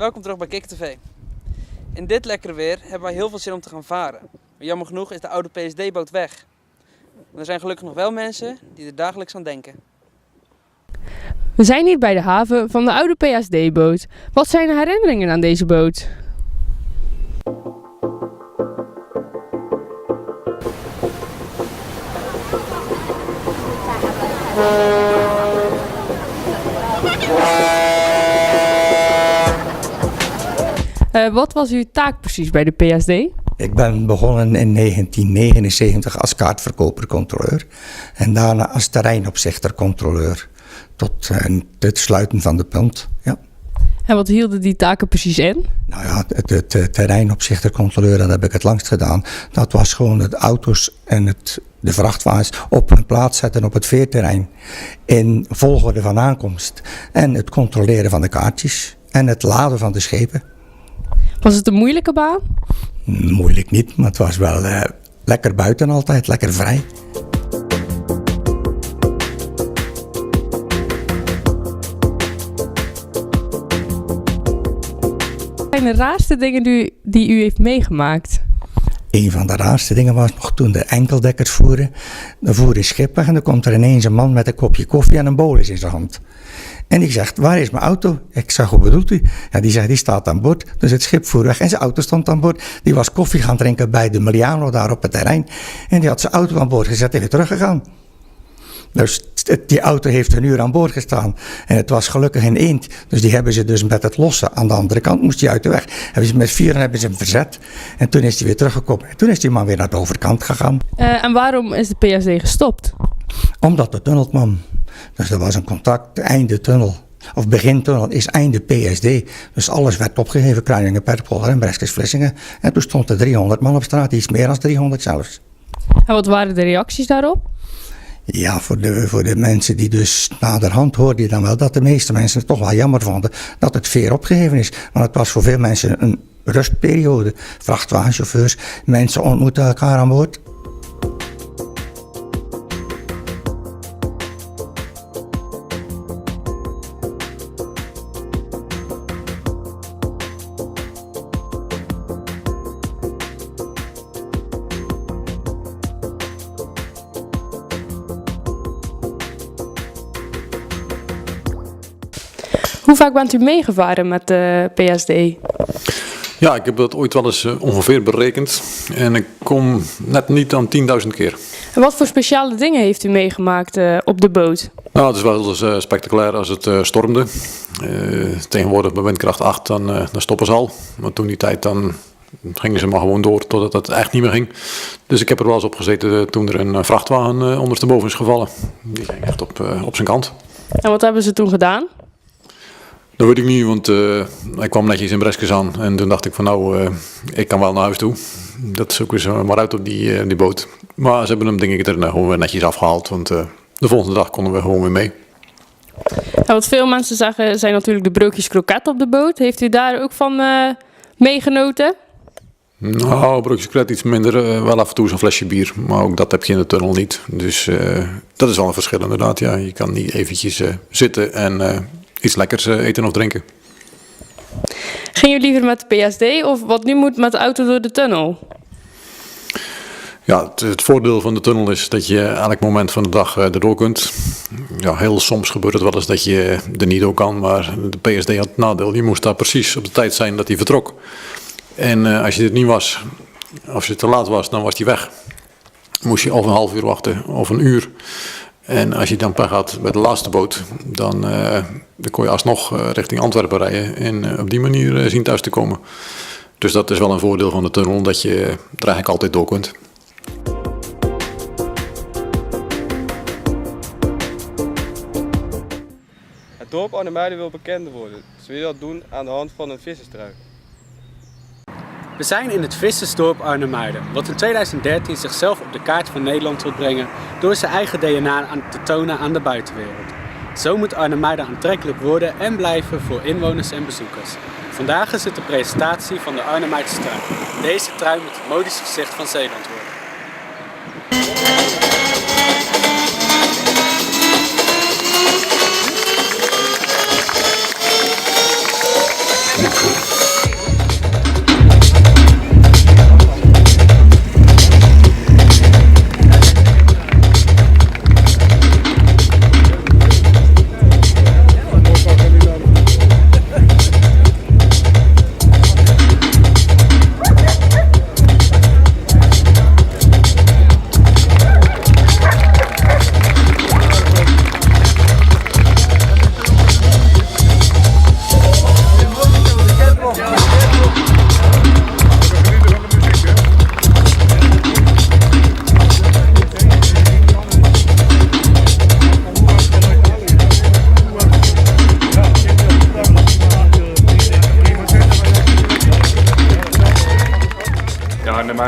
welkom terug bij Kikker TV. In dit lekkere weer hebben wij heel veel zin om te gaan varen. Maar jammer genoeg is de oude PSD-boot weg. Maar er zijn gelukkig nog wel mensen die er dagelijks aan denken. We zijn hier bij de haven van de oude PSD-boot. Wat zijn de herinneringen aan deze boot? Wat was uw taak precies bij de PSD? Ik ben begonnen in 1979 als kaartverkoper-controleur en daarna als terreinopzichter-controleur tot het sluiten van de punt. Ja. En wat hielden die taken precies in? Nou ja, het terreinopzichter-controleur, dat heb ik het langst gedaan. Dat was gewoon de auto's en de vrachtwagens op hun plaats zetten op het veerterrein in volgorde van aankomst. En het controleren van de kaartjes en het laden van de schepen. Was het een moeilijke baan? Moeilijk niet, maar het was wel lekker buiten altijd, lekker vrij. Wat zijn de raarste dingen die u heeft meegemaakt? Een van de raarste dingen was nog toen de enkeldekkers voeren. Dan voer een schip weg en dan komt er ineens een man met een kopje koffie en een bolus in zijn hand. En die zegt, waar is mijn auto? Ik zeg, hoe bedoelt u? Ja, die zegt, die staat aan boord. Dus het schip voer weg en zijn auto stond aan boord. Die was koffie gaan drinken bij de Miliano daar op het terrein. En die had zijn auto aan boord gezet en weer teruggegaan. Dus die auto heeft een uur aan boord gestaan. En het was gelukkig een eend. Dus die hebben ze dus met het lossen. Aan de andere kant moest hij uit de weg. Hebben ze met vieren hebben ze hem verzet. En toen is hij weer teruggekomen. En toen is die man weer naar de overkant gegaan. En waarom is de PSD gestopt? Omdat de tunnel kwam. Dus er was een contact, einde tunnel, of begintunnel is einde PSD. Dus alles werd opgegeven, Kruiningen, Perpolder en Breskes-Vlissingen. En toen stond er 300 man op straat, iets meer dan 300 zelfs. En wat waren de reacties daarop? Ja, voor de mensen die dus naderhand hoorden je dan wel dat de meeste mensen het toch wel jammer vonden dat het veer opgegeven is. Want het was voor veel mensen een rustperiode. Vrachtwagenchauffeurs, mensen ontmoeten elkaar aan boord. Hoe vaak bent u meegevaren met de PSD? Ja, ik heb dat ooit wel eens ongeveer berekend. En ik kom net niet aan 10.000 keer. En wat voor speciale dingen heeft u meegemaakt op de boot? Nou, het is wel eens spectaculair als het stormde. Tegenwoordig bij windkracht 8 dan stoppen ze al. Maar toen die tijd dan gingen ze maar gewoon door totdat het echt niet meer ging. Dus ik heb er wel eens op gezeten toen er een vrachtwagen ondersteboven is gevallen. Die ging echt op zijn kant. En wat hebben ze toen gedaan? Dat weet ik niet, want hij kwam netjes in Breskes aan. En toen dacht ik van nou, ik kan wel naar huis toe. Dat zoeken ze maar uit op die boot. Maar ze hebben hem denk ik er gewoon weer netjes afgehaald. Want de volgende dag konden we gewoon weer mee. En wat veel mensen zeggen zijn natuurlijk de broodjes kroket op de boot. Heeft u daar ook van meegenoten? Nou, broodjes kroket iets minder. Wel af en toe zo'n flesje bier. Maar ook dat heb je in de tunnel niet. Dus dat is wel een verschil inderdaad. Ja. Je kan niet eventjes zitten en iets lekkers eten of drinken. Ging u liever met de PSD of wat nu moet met de auto door de tunnel? Ja, het voordeel van de tunnel is dat je elk moment van de dag erdoor kunt. Ja, heel soms gebeurt het wel eens dat je er niet door kan, maar de PSD had het nadeel. Je moest daar precies op de tijd zijn dat hij vertrok. En als je er niet was, als je te laat was, dan was hij weg. Moest je of een half uur wachten of een uur. En als je dan pech had bij de laatste boot, dan kon je alsnog richting Antwerpen rijden en op die manier zien thuis te komen. Dus dat is wel een voordeel van de tunnel, dat je er eigenlijk altijd door kunt. Het dorp Arnhemuiden wil bekender worden. Ze willen dat doen aan de hand van een visserstrui. We zijn in het vissersdorp Arnhemuiden, wat in 2013 zichzelf op de kaart van Nederland wil brengen door zijn eigen DNA aan te tonen aan de buitenwereld. Zo moet Arnhemuiden aantrekkelijk worden en blijven voor inwoners en bezoekers. Vandaag is het de presentatie van de Arnhemuidse trui. Deze trui moet het modische gezicht van Zeeland worden.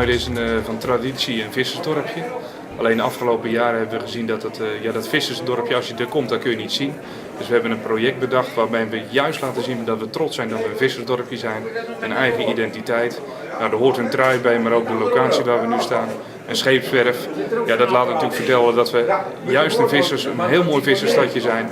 Arnhemuiden is van traditie een vissersdorpje. Alleen de afgelopen jaren hebben we gezien dat dat vissersdorpje, als je er komt, dat kun je niet zien. Dus we hebben een project bedacht waarbij we juist laten zien dat we trots zijn dat we een vissersdorpje zijn. Een eigen identiteit. Nou, er hoort een trui bij, maar ook de locatie waar we nu staan. Een scheepswerf. Ja, dat laat natuurlijk vertellen dat we juist een heel mooi vissersstadje zijn.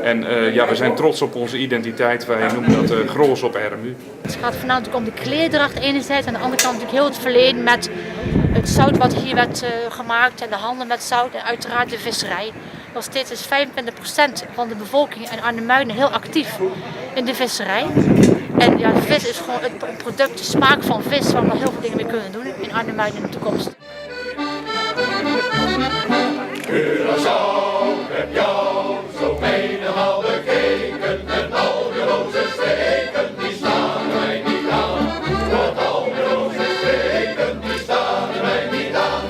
En we zijn trots op onze identiteit. Wij noemen dat Grols op RMU. Het gaat voornamelijk om de kleerdracht enerzijds. Aan de andere kant natuurlijk heel het verleden met het zout wat hier werd gemaakt en de handel met zout. En uiteraard de visserij. Nog steeds is 25% van de bevolking in Arnhemuiden heel actief in de visserij. En ja, de vis is gewoon een product, de smaak van vis, waar we nog heel veel dingen mee kunnen doen in Arnhemuiden in de toekomst. Curaçao heb jou zo menigmaal bekeken en algeloze streken, die staan mij niet aan. Wat algeloze streken, die staan mij niet aan.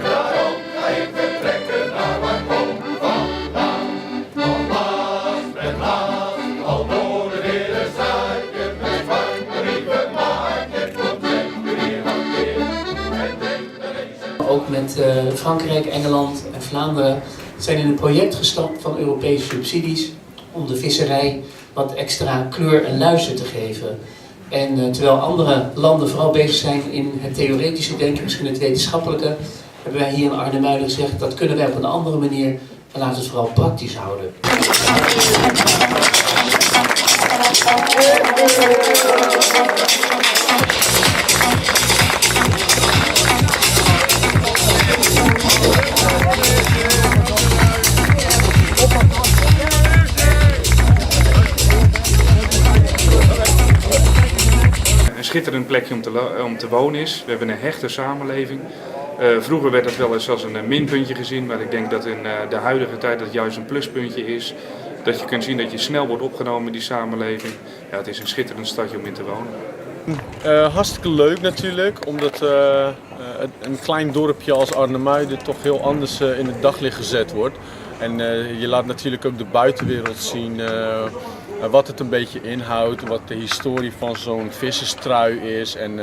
Daarom ga ik vertrekken naar waar kom vandaan. Van Maas met Maas, al door de hele straatje, met zwarte brieven maatje, komt zeker weer wat weer. Ook met Frankrijk, Engeland en Vlaanderen zijn in een project gestapt van Europese subsidies om de visserij wat extra kleur en luister te geven. En terwijl andere landen vooral bezig zijn in het theoretische denken, misschien het wetenschappelijke, hebben wij hier in Arnhemuiden gezegd dat kunnen wij op een andere manier en laten we het vooral praktisch houden. Een schitterend plekje om te wonen is. We hebben een hechte samenleving. Vroeger werd het wel eens als een minpuntje gezien, maar ik denk dat in de huidige tijd dat juist een pluspuntje is. Dat je kunt zien dat je snel wordt opgenomen in die samenleving. Ja, het is een schitterend stadje om in te wonen. Hartstikke leuk natuurlijk, omdat een klein dorpje als Arnhemuiden toch heel anders in het daglicht gezet wordt. En je laat natuurlijk ook de buitenwereld zien wat het een beetje inhoudt, wat de historie van zo'n visserstrui is en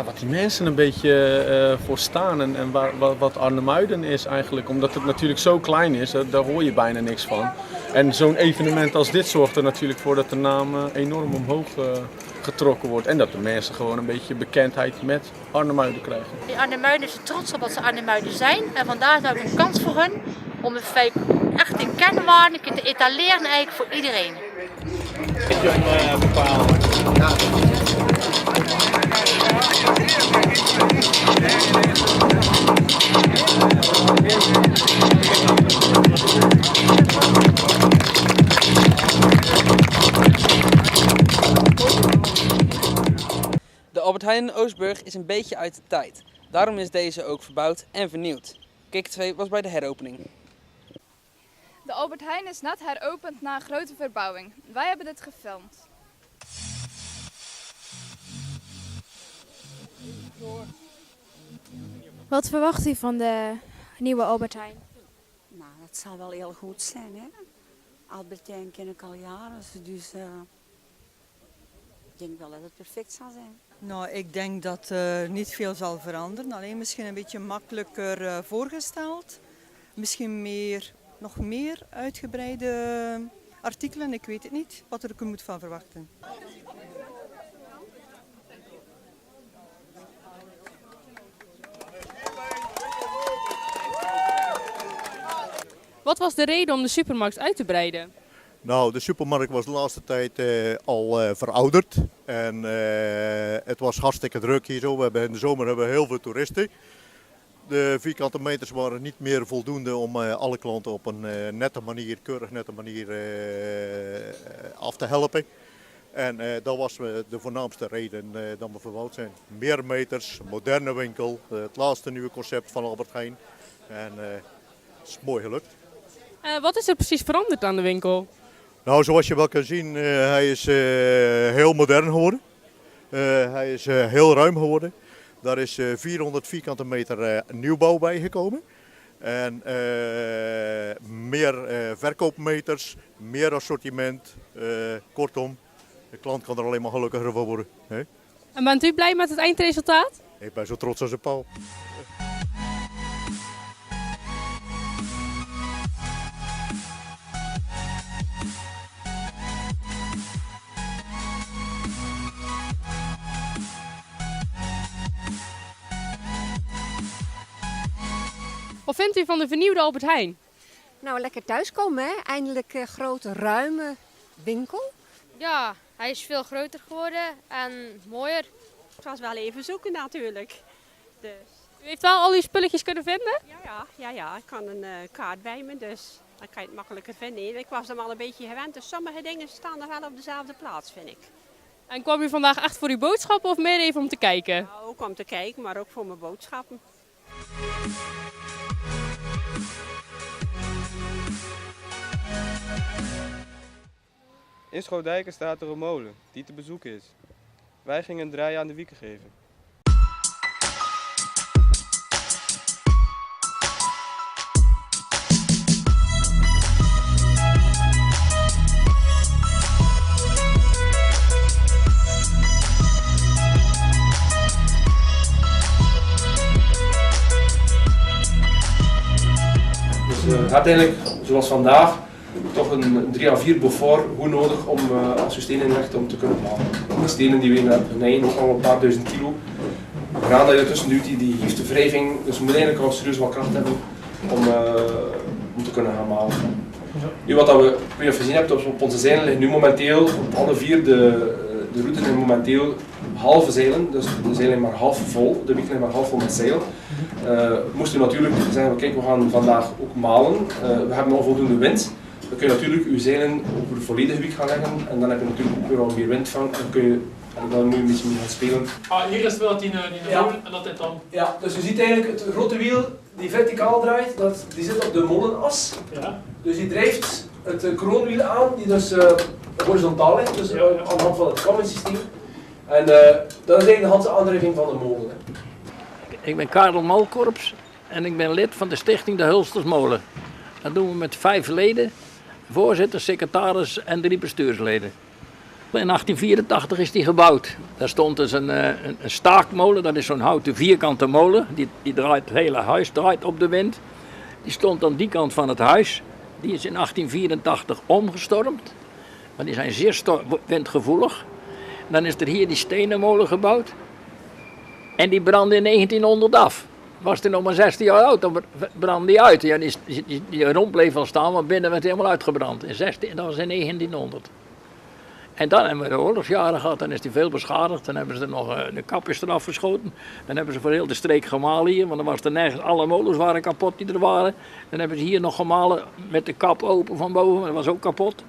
wat die mensen een beetje voor staan en wat Arnhemuiden is eigenlijk. Omdat het natuurlijk zo klein is, daar hoor je bijna niks van. En zo'n evenement als dit zorgt er natuurlijk voor dat de naam enorm omhoog getrokken wordt. En dat de mensen gewoon een beetje bekendheid met Arnhemuiden krijgen. De Arnhemuiden zijn trots op wat ze Arnhemuiden zijn. En vandaar is ook een kans voor hun om het feit echt een kenmerk te etaleren eigenlijk voor iedereen. De Albert Heijn in Oostburg is een beetje uit de tijd. Daarom is deze ook verbouwd en vernieuwd. Kik 2 was bij de heropening. De Albert Heijn is net heropend na een grote verbouwing. Wij hebben dit gefilmd. Wat verwacht u van de nieuwe Albert Heijn? Nou, dat zal wel heel goed zijn, hè. Albert Heijn ken ik al jaren, dus ik denk wel dat het perfect zal zijn. Nou, ik denk dat niet veel zal veranderen. Alleen misschien een beetje makkelijker voorgesteld. Misschien nog meer uitgebreide artikelen, ik weet het niet. Wat er moet van verwachten. Wat was de reden om de supermarkt uit te breiden? Nou, de supermarkt was de laatste tijd al verouderd en het was hartstikke druk hier zo. In de zomer hebben we heel veel toeristen. De vierkante meters waren niet meer voldoende om alle klanten op een keurig nette manier af te helpen. En dat was de voornaamste reden dat we verbouwd zijn. Meer meters, moderne winkel, het laatste nieuwe concept van Albert Heijn. En het is mooi gelukt. Wat is er precies veranderd aan de winkel? Nou, zoals je wel kan zien, hij is heel modern geworden. Hij is heel ruim geworden. Daar is 400 vierkante meter nieuwbouw bijgekomen. En meer verkoopmeters, meer assortiment. Kortom, de klant kan er alleen maar gelukkiger van worden. Hè? En bent u blij met het eindresultaat? Ik ben zo trots als een pauw. Wat vindt u van de vernieuwde Albert Heijn? Nou, lekker thuiskomen, hè? Eindelijk een grote, ruime winkel. Ja, hij is veel groter geworden en mooier. Het was wel even zoeken natuurlijk. Dus. U heeft wel al die spulletjes kunnen vinden? Ja, ik kan een kaart bij me, dus dan kan je het makkelijker vinden. Ik was er al een beetje gewend, dus sommige dingen staan nog wel op dezelfde plaats, vind ik. En kwam u vandaag echt voor uw boodschappen of meer even om te kijken? Nou, ook om te kijken, maar ook voor mijn boodschappen. In Schoudijken staat er een molen die te bezoeken is. Wij gingen een draai aan de wieken geven. Dus uiteindelijk, zoals vandaag, toch een 3 à 4 Beaufort hoe nodig om als je stenen inrichten om te kunnen platen. De stenen die wegen nog al een paar duizend kilo. De graan dat je ertussen duwt, die heeft de wrijving, dus je moet eigenlijk al serieus wat kracht hebben om te kunnen gaan malen. Nu wat we gezien hebben op onze zeilen liggen nu momenteel op alle 4 de routes zijn momenteel halve zeilen, dus de zeilen zijn maar half vol, de wieken zijn maar half vol met zeil. Moesten we natuurlijk zeggen, kijk, we gaan vandaag ook malen, we hebben al voldoende wind. Dan kun je natuurlijk je zeilen over de volledige wiek gaan leggen en dan heb je natuurlijk ook weer al meer wind van en dan moet je een beetje mee gaan spelen. Hier is het wel die molen en dat dit dan. Ja, dus je ziet eigenlijk het grote wiel die verticaal draait, die zit op de molenas. Ja. Dus die drijft het kroonwiel aan, die dus horizontaal ligt, dus aan de hand van het kammensysteem. En dat is eigenlijk de handaandrijving van de molen. Ik ben Karel Malkorps en ik ben lid van de stichting De Hulstersmolen. Dat doen we met 5 leden, voorzitter, secretaris en 3 bestuursleden. In 1884 is die gebouwd. Daar stond dus een staakmolen, dat is zo'n houten vierkante molen. Die draait, het hele huis draait op de wind. Die stond aan die kant van het huis. Die is in 1884 omgestormd. Maar die zijn zeer windgevoelig. Dan is er hier die stenen molen gebouwd. En die brandde in 1900 af. Was hij nog maar 16 jaar oud, dan brandde die uit. Ja, die romp bleef al staan, maar binnen werd hij helemaal uitgebrand. Dat was in 1900. En dan hebben we de oorlogsjaren gehad, dan is hij veel beschadigd. Dan hebben ze er nog de kapjes eraf geschoten. Dan hebben ze voor heel de streek gemalen hier, want dan was er nergens, alle molens waren kapot die er waren. Dan hebben ze hier nog gemalen met de kap open van boven, dat was ook kapot.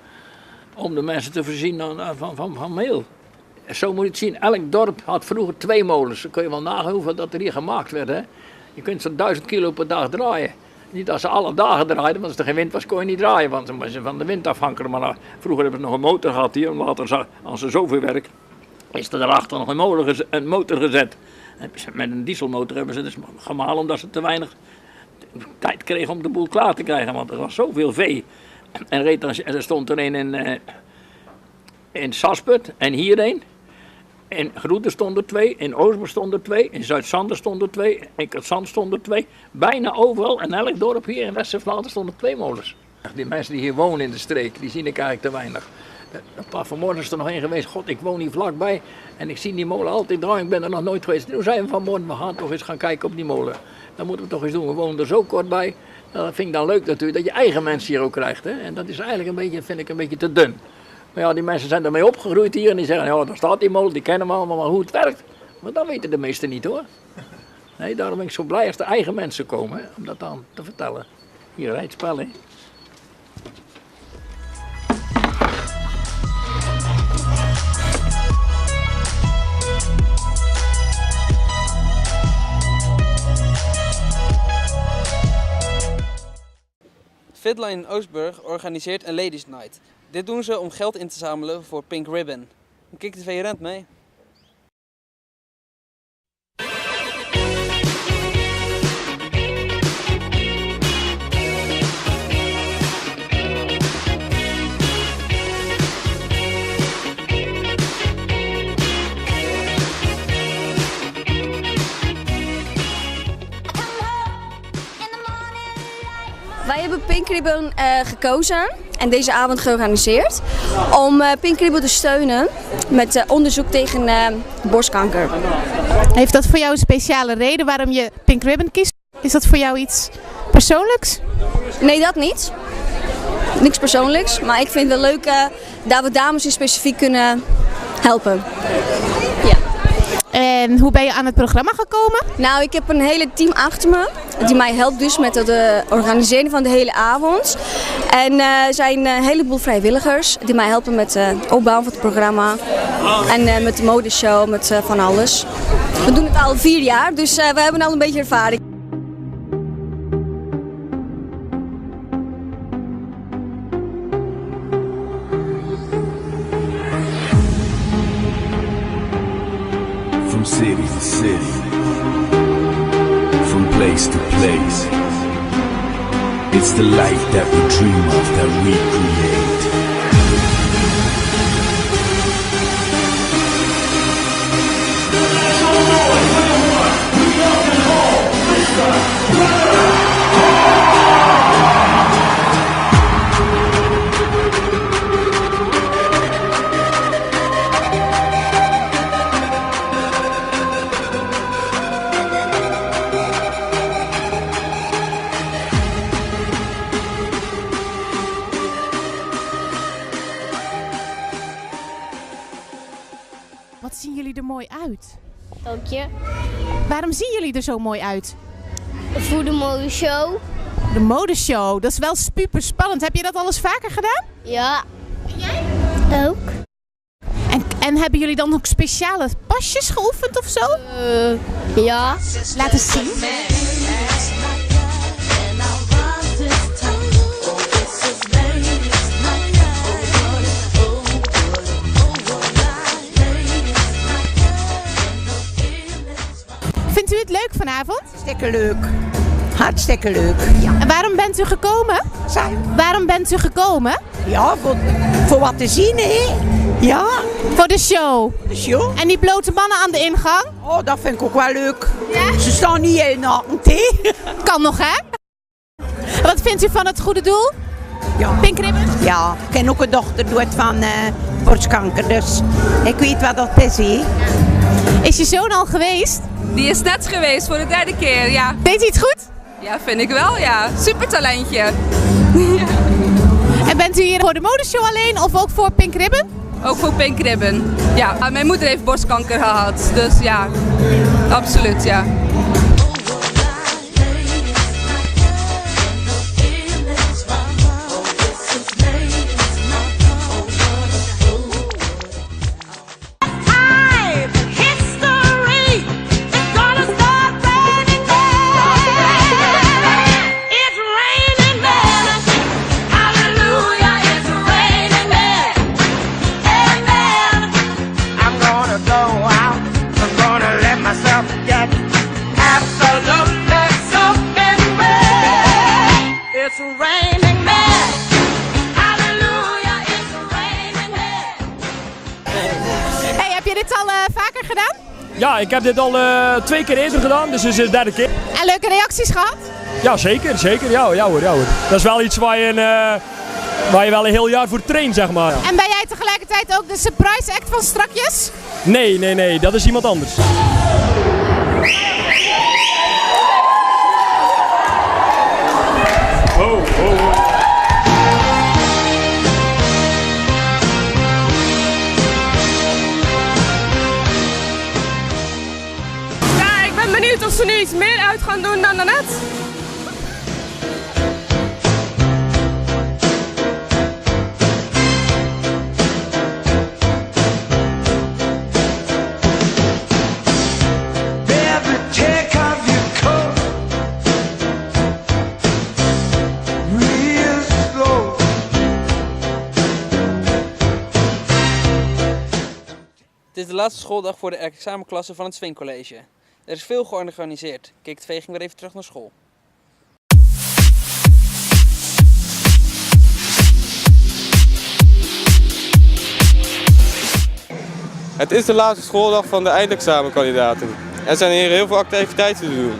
Om de mensen te voorzien van meel. Zo moet je het zien, elk dorp had vroeger 2 molens. Dan kun je wel nagaan hoeveel dat er hier gemaakt werd. Hè? Je kunt zo'n 1000 kilo per dag draaien. Niet als ze alle dagen draaiden, want als er geen wind was kon je niet draaien, want ze moesten van de wind afhankelijk. Maar vroeger hebben ze nog een motor gehad hier, en later als er zoveel werk is er daarachter nog een motor gezet. Met een dieselmotor hebben ze dus gemalen omdat ze te weinig tijd kregen om de boel klaar te krijgen, want er was zoveel vee. En er stond er een in Sasput en hier een. In Groeten stonden 2, in Oosber stonden 2, in Zuid-Sander stonden 2, in Katzand stonden 2. Bijna overal, in elk dorp hier in West-Vlaanderen stonden 2 molens. Die mensen die hier wonen in de streek, die zie ik eigenlijk te weinig. Vanmorgen is er nog één geweest, god, ik woon hier vlakbij en ik zie die molen altijd draaien, ik ben er nog nooit geweest. Toen zeiden we vanmorgen, we gaan toch eens gaan kijken op die molen. Dat moeten we toch eens doen, we wonen er zo kort bij. Dat vind ik dan leuk natuurlijk, dat je eigen mensen hier ook krijgt. Hè? En dat is eigenlijk vind ik een beetje te dun. Maar ja, die mensen zijn ermee opgegroeid hier en die zeggen, ja, daar staat die molen, die kennen we allemaal, maar hoe het werkt, maar dat weten de meesten niet hoor. Nee, daarom ben ik zo blij als de eigen mensen komen, hè, om dat dan te vertellen. Hier, het spel, hè. Fitline Oostburg organiseert een Ladies Night. Dit doen ze om geld in te zamelen voor Pink Ribbon. Kijk TV rent mee. Wij hebben Pink Ribbon gekozen en deze avond georganiseerd om Pink Ribbon te steunen met onderzoek tegen borstkanker. Heeft dat voor jou een speciale reden waarom je Pink Ribbon kiest? Is dat voor jou iets persoonlijks? Nee, dat niet. Niks persoonlijks, maar ik vind het wel leuk dat we dames in specifiek kunnen helpen. Ja. En hoe ben je aan het programma gekomen? Nou, ik heb een hele team achter me die mij helpt dus met het organiseren van de hele avond. En er zijn een heleboel vrijwilligers die mij helpen met het opbouwen van het programma. En met de modeshow, met van alles. We doen het al 4 jaar, dus we hebben al een beetje ervaring. From city to city, from place to place, it's the life that we dream of, that we create. Wat zien jullie er mooi uit? Dank je. Waarom zien jullie er zo mooi uit? Voor de modeshow. De modeshow, dat is wel super spannend. Heb je dat al eens vaker gedaan? Ja. En jij? Ook. En hebben jullie dan ook speciale pasjes geoefend of zo? Ja. Laat eens zien. Vindt u het leuk vanavond? Hartstikke leuk. Hartstikke leuk. Ja. En waarom bent u gekomen? Waarom bent u gekomen? Ja, voor wat te zien, hè? Ja. Voor de show. De show. En die blote mannen aan de ingang? Oh, dat vind ik ook wel leuk. Ja? Ze staan niet heel naakt, hè? Kan nog, hè? Wat vindt u van het goede doel? Ja. Pink Ribbon? Ja, ik ken ook een dochter doet van borstkanker, dus ik weet wat dat is, hè? Is je zoon al geweest? Die is net geweest voor de 3e keer, ja. Deed hij het goed? Ja, vind ik wel, ja. Super talentje. Ja. En bent u hier voor de modeshow alleen of ook voor Pink Ribbon? Ook voor Pink Ribbon, ja. Mijn moeder heeft borstkanker gehad, dus ja, absoluut, ja. Hey, heb je dit al vaker gedaan? Ja, ik heb dit al 2 keer eerder gedaan, dus dit is de 3e keer. En leuke reacties gehad? Ja, zeker. Ja hoor. Dat is wel iets waar je wel een heel jaar voor traint, zeg maar. En ben jij tegelijkertijd ook de surprise act van Strakjes? Nee, dat is iemand anders. Ja, ik ben benieuwd of ze nu iets meer uit gaan doen dan daarnet. Het is de laatste schooldag voor de examenklasse van het Swingcollege. Er is veel georganiseerd. Kik TV ging weer even terug naar school. Het is de laatste schooldag van de eindexamenkandidaten. Er zijn hier heel veel activiteiten te doen.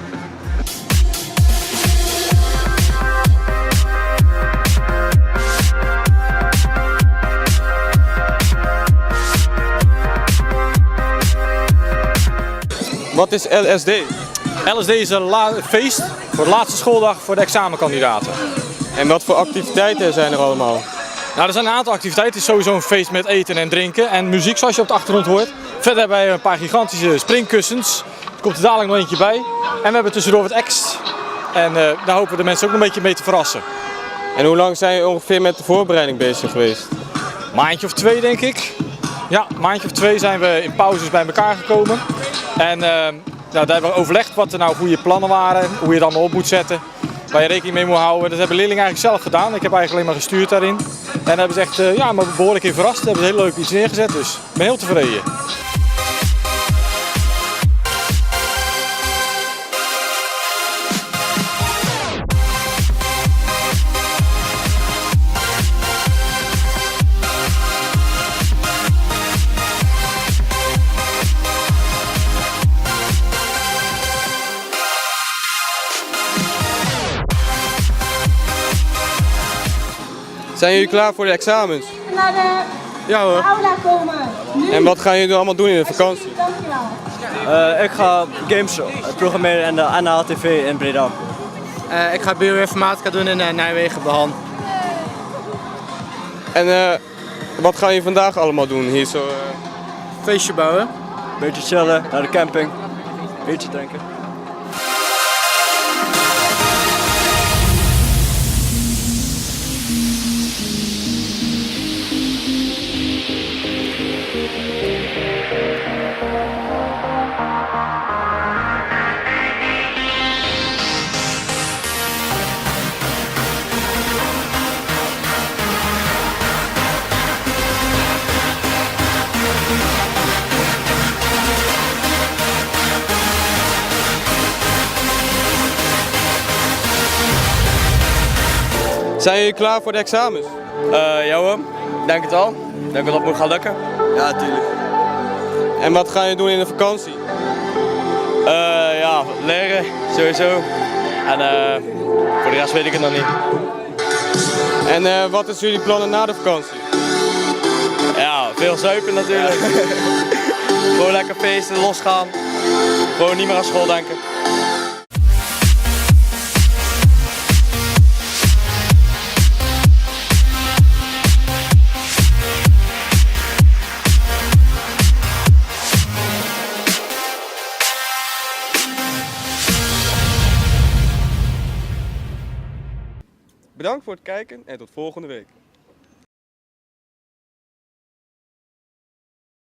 Wat is LSD? LSD is een feest voor de laatste schooldag voor de examenkandidaten. En wat voor activiteiten zijn er allemaal? Nou, er zijn een aantal activiteiten. Het is sowieso een feest met eten en drinken en muziek zoals je op de achtergrond hoort. Verder hebben wij een paar gigantische springkussens. Er komt er dadelijk nog eentje bij. En we hebben tussendoor wat acts. En daar hopen we de mensen ook nog een beetje mee te verrassen. En hoe lang zijn je ongeveer met de voorbereiding bezig geweest? Maandje of 2 denk ik. Ja, een maandje of 2 zijn we in pauzes bij elkaar gekomen. En daar hebben we overlegd wat er nou goede plannen waren, hoe je het allemaal op moet zetten, waar je rekening mee moet houden. Dat hebben leerlingen eigenlijk zelf gedaan. Ik heb eigenlijk alleen maar gestuurd daarin. En daar hebben ze echt maar behoorlijk in verrast. Ze hebben heel leuk iets neergezet, dus ik ben heel tevreden. Zijn jullie klaar voor de examens? Naar de Ja hoor. aula komen. Nu. En wat gaan jullie allemaal doen in de vakantie? Dankjewel. Ik ga games programmeren in de NHTV in Breda. Ik ga bioinformatica doen in Nijmegen, Behan. En wat gaan jullie vandaag allemaal doen hier zo? Feestje bouwen. Beetje chillen, naar de camping. Beetje drinken. Zijn jullie klaar voor de examens? Ja hoor, denk het wel. Denk dat het moet gaan lukken. Ja, tuurlijk. En wat gaan jullie doen in de vakantie? Ja, leren, sowieso. En voor de rest weet ik het nog niet. En wat is jullie plannen na de vakantie? Ja, veel zuipen natuurlijk. Gewoon lekker feesten, losgaan. Gewoon niet meer aan school denken. Bedankt voor het kijken en tot volgende week.